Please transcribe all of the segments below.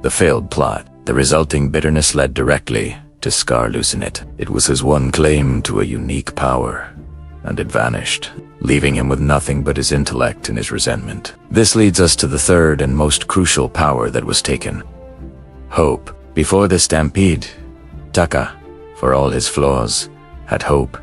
The failed plot, the resulting bitterness led directly to Scar losing it. It was his one claim to a unique power, and it vanished, leaving him with nothing but his intellect and his resentment. This leads us to the third and most crucial power that was taken: hope. Before the stampede, Taka, for all his flaws, had hope.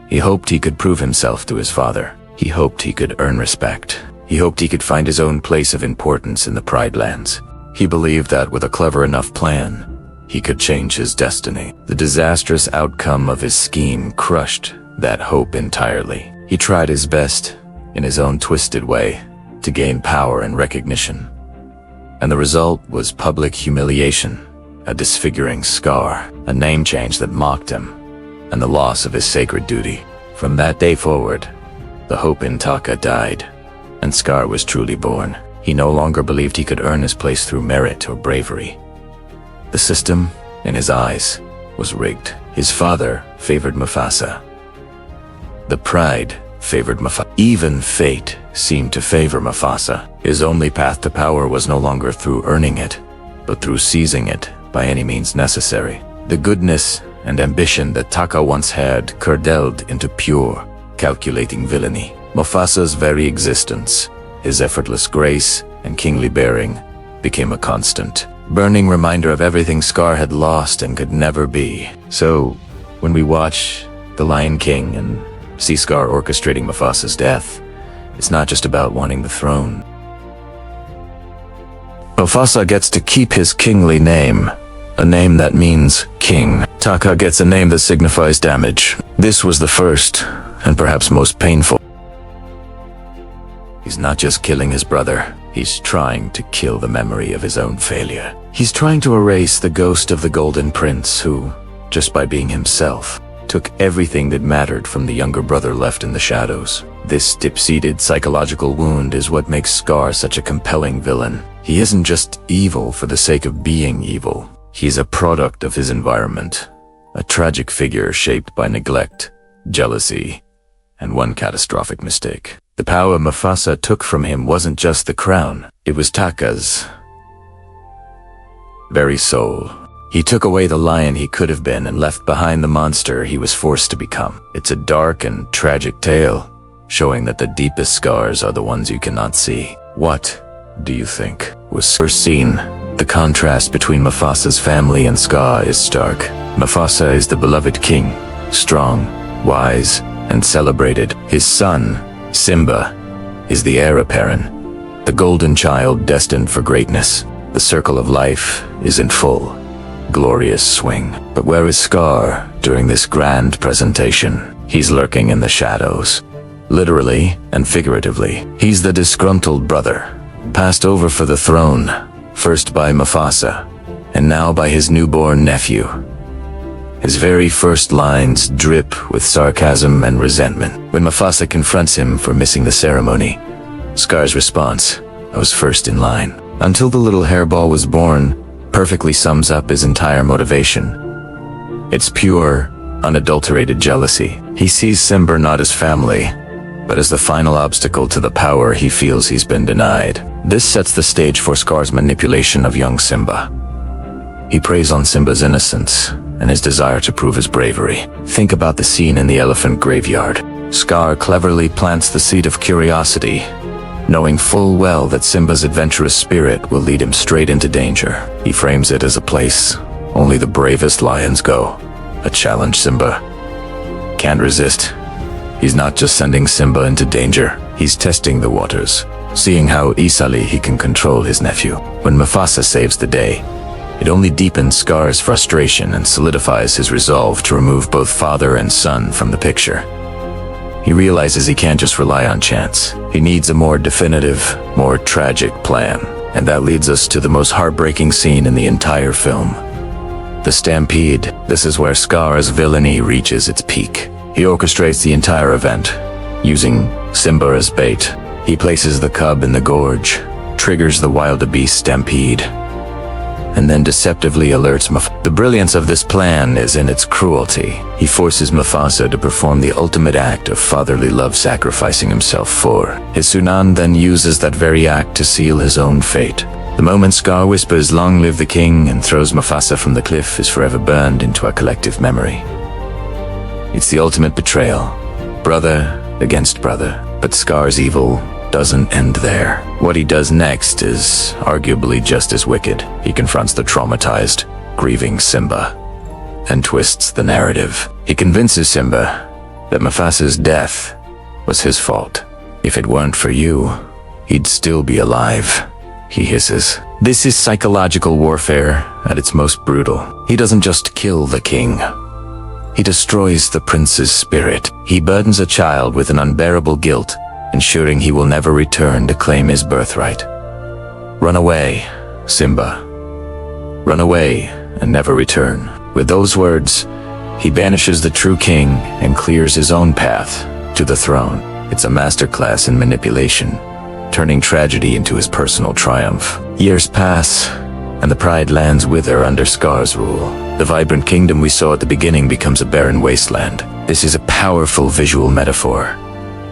He hoped he could prove himself to his father. He hoped he could earn respect. He hoped he could find his own place of importance in the Pride Lands. He believed that with a clever enough plan, he could change his destiny. The disastrous outcome of his scheme crushed that hope entirely. He tried his best, in his own twisted way, to gain power and recognition. And the result was public humiliation, a disfiguring scar, a name change that mocked him, and the loss of his sacred duty. From that day forward, the hope in Taka died, and Scar was truly born. He no longer believed he could earn his place through merit or bravery. The system, in his eyes, was rigged. His father favored Mufasa. The pride favored Mufasa. Even fate seemed to favor Mufasa. His only path to power was no longer through earning it, but through seizing it by any means necessary. The goodness and ambition that Taka once had curdled into pure, calculating villainy. Mufasa's very existence, his effortless grace and kingly bearing, became a constant, burning reminder of everything Scar had lost and could never be. So, when we watch The Lion King and see Scar orchestrating Mufasa's death, it's not just about wanting the throne. Mufasa gets to keep his kingly name, a name that means king. Taka gets a name that signifies damage. This was the first, and perhaps most painful. He's not just killing his brother, he's trying to kill the memory of his own failure. He's trying to erase the ghost of the Golden Prince who, just by being himself, took everything that mattered from the younger brother left in the shadows. This deep-seated psychological wound is what makes Scar such a compelling villain. He isn't just evil for the sake of being evil. He's a product of his environment, a tragic figure shaped by neglect, jealousy, and one catastrophic mistake. The power Mufasa took from him wasn't just the crown, it was Taka's very soul. He took away the lion he could have been and left behind the monster he was forced to become. It's a dark and tragic tale, showing that the deepest scars are the ones you cannot see. What do you think was first seen? The contrast between Mufasa's family and Scar is stark. Mufasa is the beloved king, strong, wise, and celebrated. His son, Simba, is the heir apparent, the golden child destined for greatness. The circle of life is in full, glorious swing. But where is Scar during this grand presentation? He's lurking in the shadows, literally and figuratively. He's the disgruntled brother, passed over for the throne, first by Mufasa, and now by his newborn nephew. His very first lines drip with sarcasm and resentment. When Mufasa confronts him for missing the ceremony, Scar's response, "I was first in line." Until the little hairball was born, perfectly sums up his entire motivation. It's pure, unadulterated jealousy. He sees Simba not as family, but as the final obstacle to the power he feels he's been denied. This sets the stage for Scar's manipulation of young Simba. He preys on Simba's innocence and his desire to prove his bravery. Think about the scene in the elephant graveyard. Scar cleverly plants the seed of curiosity, knowing full well that Simba's adventurous spirit will lead him straight into danger. He frames it as a place only the bravest lions go. A challenge Simba can't resist. He's not just sending Simba into danger, he's testing the waters, seeing how easily he can control his nephew. When Mufasa saves the day, it only deepens Scar's frustration and solidifies his resolve to remove both father and son from the picture. He realizes he can't just rely on chance. He needs a more definitive, more tragic plan. And that leads us to the most heartbreaking scene in the entire film. The stampede. This is where Scar's villainy reaches its peak. He orchestrates the entire event, using Simba as bait. He places the cub in the gorge, triggers the wildebeest stampede, and then deceptively alerts Mufasa. The brilliance of this plan is in its cruelty. He forces Mufasa to perform the ultimate act of fatherly love, sacrificing himself for his Sunan, then uses that very act to seal his own fate. The moment Scar whispers, "Long live the king," and throws Mufasa from the cliff is forever burned into our collective memory. It's the ultimate betrayal. Brother against brother. But Scar's evil doesn't end there. What he does next is arguably just as wicked. He confronts the traumatized, grieving Simba and twists the narrative. He convinces Simba that Mufasa's death was his fault. "If it weren't for you, he'd still be alive," he hisses. This is psychological warfare at its most brutal. He doesn't just kill the king. He destroys the prince's spirit. He burdens a child with an unbearable guilt, ensuring he will never return to claim his birthright. Run away, Simba. Run away and never return. With those words, he banishes the true king and clears his own path to the throne. It's a masterclass in manipulation, turning tragedy into his personal triumph. Years pass, and the Pride lands wither under Scar's rule. The vibrant kingdom we saw at the beginning becomes a barren wasteland. This is a powerful visual metaphor.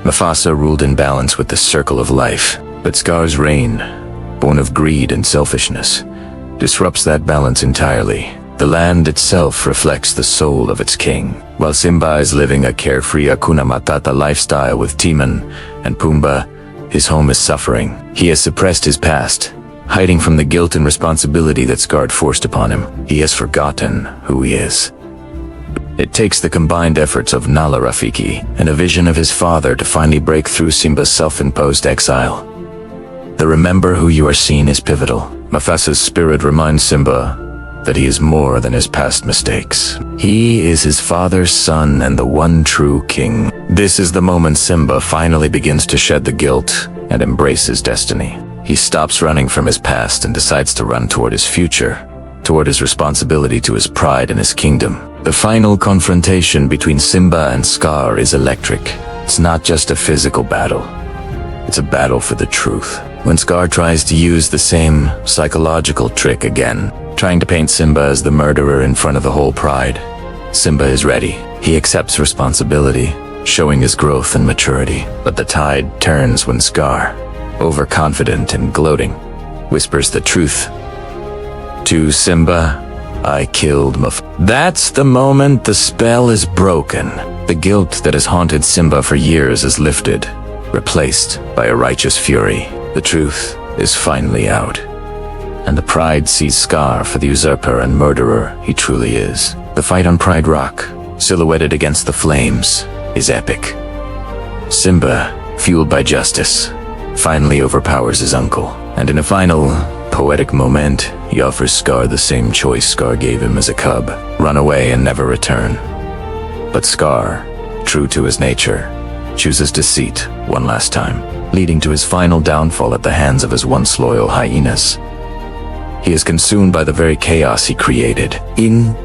Mufasa ruled in balance with the circle of life, but Scar's reign, born of greed and selfishness, disrupts that balance entirely. The land itself reflects the soul of its king. While Simba is living a carefree Hakuna Matata lifestyle with Timon and Pumbaa, his home is suffering. He has suppressed his past, hiding from the guilt and responsibility that Scar forced upon him. He has forgotten who he is. It takes the combined efforts of Nala Rafiki and a vision of his father to finally break through Simba's self-imposed exile. The "remember who you are" seen is pivotal. Mufasa's spirit reminds Simba that he is more than his past mistakes. He is his father's son and the one true king. This is the moment Simba finally begins to shed the guilt and embrace his destiny. He stops running from his past and decides to run toward his future, toward his responsibility to his pride and his kingdom. The final confrontation between Simba and Scar is electric. It's not just a physical battle. It's a battle for the truth. When Scar tries to use the same psychological trick again, trying to paint Simba as the murderer in front of the whole pride, Simba is ready. He accepts responsibility, showing his growth and maturity. But the tide turns when Scar, overconfident and gloating, whispers the truth to Simba. "I killed Mufasa." That's the moment the spell is broken. The guilt that has haunted Simba for years is lifted, replaced by a righteous fury. The truth is finally out, and the pride sees Scar for the usurper and murderer he truly is. The fight on Pride Rock, silhouetted against the flames, is epic. Simba, fueled by justice, finally overpowers his uncle, and in a final, poetic moment, he offers Scar the same choice Scar gave him as a cub: run away and never return. But Scar, true to his nature, chooses deceit one last time, leading to his final downfall at the hands of his once loyal hyenas. He is consumed by the very chaos he created. In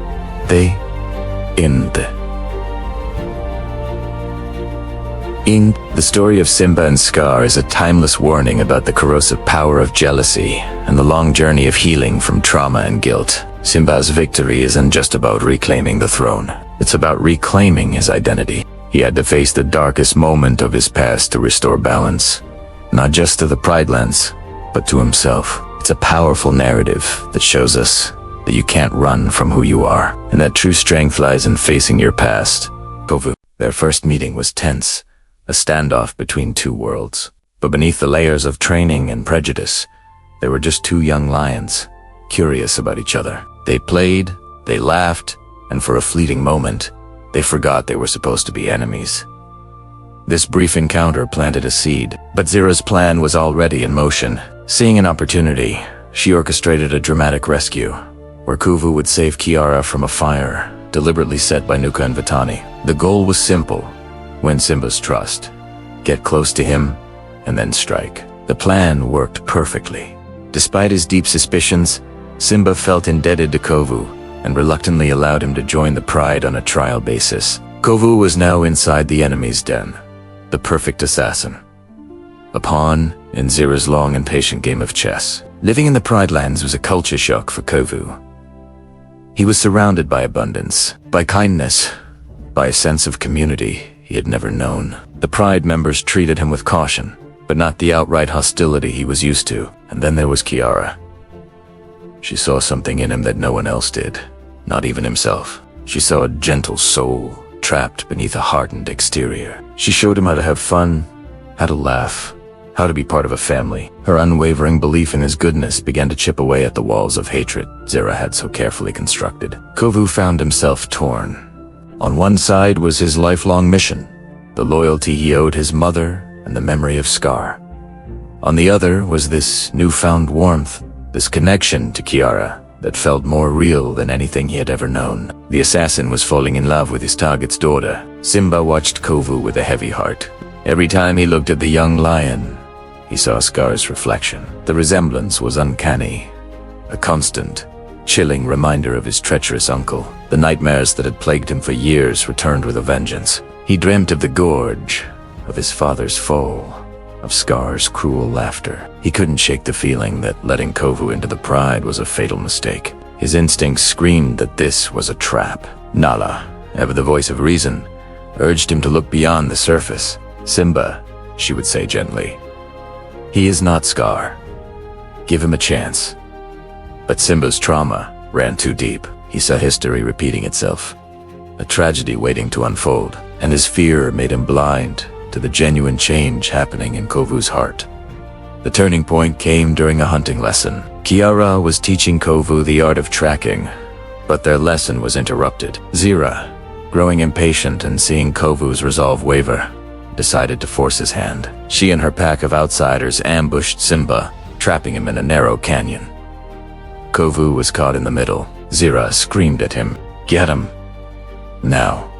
the story of Simba and Scar is a timeless warning about the corrosive power of jealousy and the long journey of healing from trauma and guilt. Simba's victory isn't just about reclaiming the throne. It's about reclaiming his identity. He had to face the darkest moment of his past to restore balance, not just to the Pride lands, but to himself. It's a powerful narrative that shows us that you can't run from who you are, and that true strength lies in facing your past. Kovu. Their first meeting was tense, a standoff between two worlds. But beneath the layers of training and prejudice, they were just two young lions, curious about each other. They played, they laughed, and for a fleeting moment, they forgot they were supposed to be enemies. This brief encounter planted a seed, but Zira's plan was already in motion. Seeing an opportunity, she orchestrated a dramatic rescue, where Kuvu would save Kiara from a fire deliberately set by Nuka and Vitani. The goal was simple: win Simba's trust, get close to him, and then strike. The plan worked perfectly. Despite his deep suspicions, Simba felt indebted to Kovu and reluctantly allowed him to join the Pride on a trial basis. Kovu was now inside the enemy's den, the perfect assassin, a pawn in Zira's long and patient game of chess. Living in the Pride lands was a culture shock for Kovu. He was surrounded by abundance, by kindness, by a sense of community he had never known. The Pride members treated him with caution, but not the outright hostility he was used to. And then there was Kiara, She saw something in him that no one else did, not even himself. She saw a gentle soul trapped beneath a hardened exterior. She showed him how to have fun, how to laugh, how to be part of a family. Her unwavering belief in his goodness began to chip away at the walls of hatred Zira had so carefully constructed. Kovu found himself torn. On one side was his lifelong mission, the loyalty he owed his mother and the memory of Scar. On the other was this newfound warmth, this connection to Kiara that felt more real than anything he had ever known. The assassin was falling in love with his target's daughter. Simba watched Kovu with a heavy heart. Every time he looked at the young lion, he saw Scar's reflection. The resemblance was uncanny, a constant, chilling reminder of his treacherous uncle. The nightmares that had plagued him for years returned with a vengeance. He dreamt of the gorge, of his father's foe, of Scar's cruel laughter. He couldn't shake the feeling that letting Kovu into the pride was a fatal mistake. His instincts screamed that this was a trap. Nala, ever the voice of reason, urged him to look beyond the surface. Simba, she would say gently, he is not Scar. Give him a chance. But Simba's trauma ran too deep. He saw history repeating itself, a tragedy waiting to unfold, and his fear made him blind to the genuine change happening in Kovu's heart. The turning point came during a hunting lesson. Kiara was teaching Kovu the art of tracking, but their lesson was interrupted. Zira, growing impatient and seeing Kovu's resolve waver, decided to force his hand. She and her pack of outsiders ambushed Simba, trapping him in a narrow canyon. Kovu was caught in the middle. Zira screamed at him, "Get him! Now!"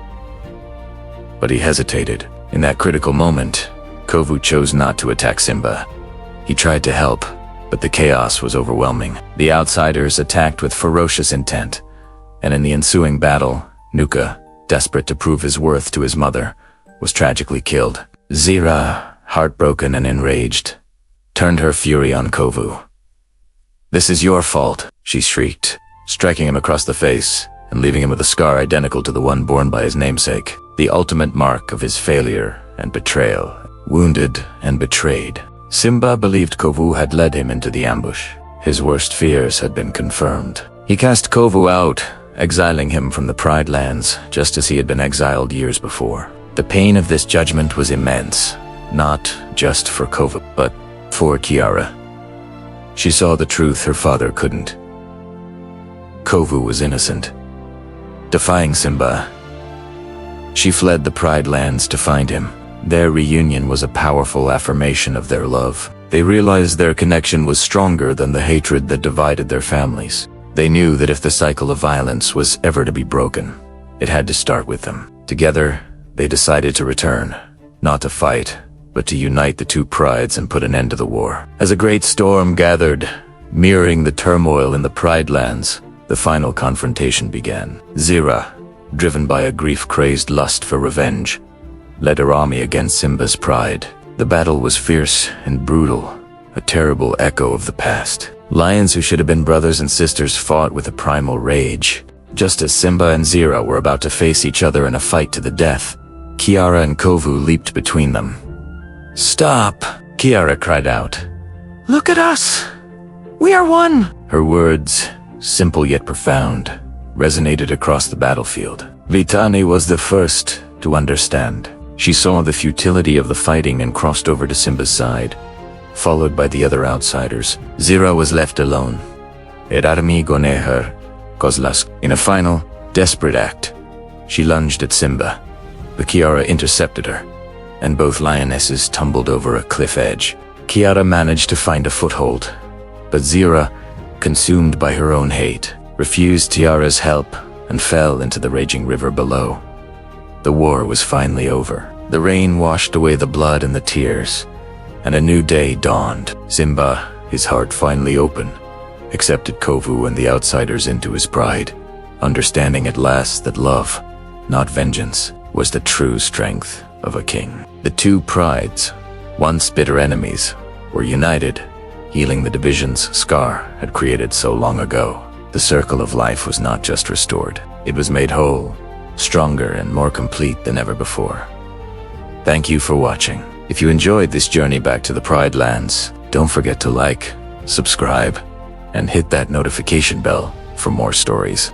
But he hesitated. In that critical moment, Kovu chose not to attack Simba. He tried to help, but the chaos was overwhelming. The outsiders attacked with ferocious intent, and in the ensuing battle, Nuka, desperate to prove his worth to his mother, was tragically killed. Zira, heartbroken and enraged, turned her fury on Kovu. "This is your fault," she shrieked, striking him across the face and leaving him with a scar identical to the one borne by his namesake, the ultimate mark of his failure and betrayal. Wounded and betrayed, Simba believed Kovu had led him into the ambush. His worst fears had been confirmed. He cast Kovu out, exiling him from the Pride Lands, just as he had been exiled years before. The pain of this judgment was immense, not just for Kovu, but for Kiara. She saw the truth her father couldn't. Kovu was innocent. Defying Simba, she fled the Pride Lands to find him. Their reunion was a powerful affirmation of their love. They realized their connection was stronger than the hatred that divided their families. They knew that if the cycle of violence was ever to be broken, it had to start with them. Together, they decided to return, not to fight, but to unite the two prides and put an end to the war. As a great storm gathered, mirroring the turmoil in the Pride Lands, the final confrontation began. Zira, driven by a grief-crazed lust for revenge, led her army against Simba's pride. The battle was fierce and brutal, a terrible echo of the past. Lions who should have been brothers and sisters fought with a primal rage. Just as Simba and Zira were about to face each other in a fight to the death, Kiara and Kovu leaped between them. "Stop!" Kiara cried out. "Look at us! We are one!" Her words, simple yet profound, resonated across the battlefield. Vitani was the first to understand. She saw the futility of the fighting and crossed over to Simba's side, followed by the other outsiders. Zira was left alone. Erarmi goneher, kozlas. In a final, desperate act, she lunged at Simba, but Kiara intercepted her, and both lionesses tumbled over a cliff edge. Kiara managed to find a foothold, but Zira, consumed by her own hate, refused Tiara's help and fell into the raging river below. The war was finally over. The rain washed away the blood and the tears, and a new day dawned. Simba, his heart finally open, accepted Kovu and the outsiders into his pride, understanding at last that love, not vengeance, was the true strength of a king. The two prides, once bitter enemies, were united, healing the divisions Scar had created so long ago. The circle of life was not just restored, it was made whole, stronger and more complete than ever before. Thank you for watching. If you enjoyed this journey back to the Pride Lands, don't forget to like, subscribe, and hit that notification bell for more stories.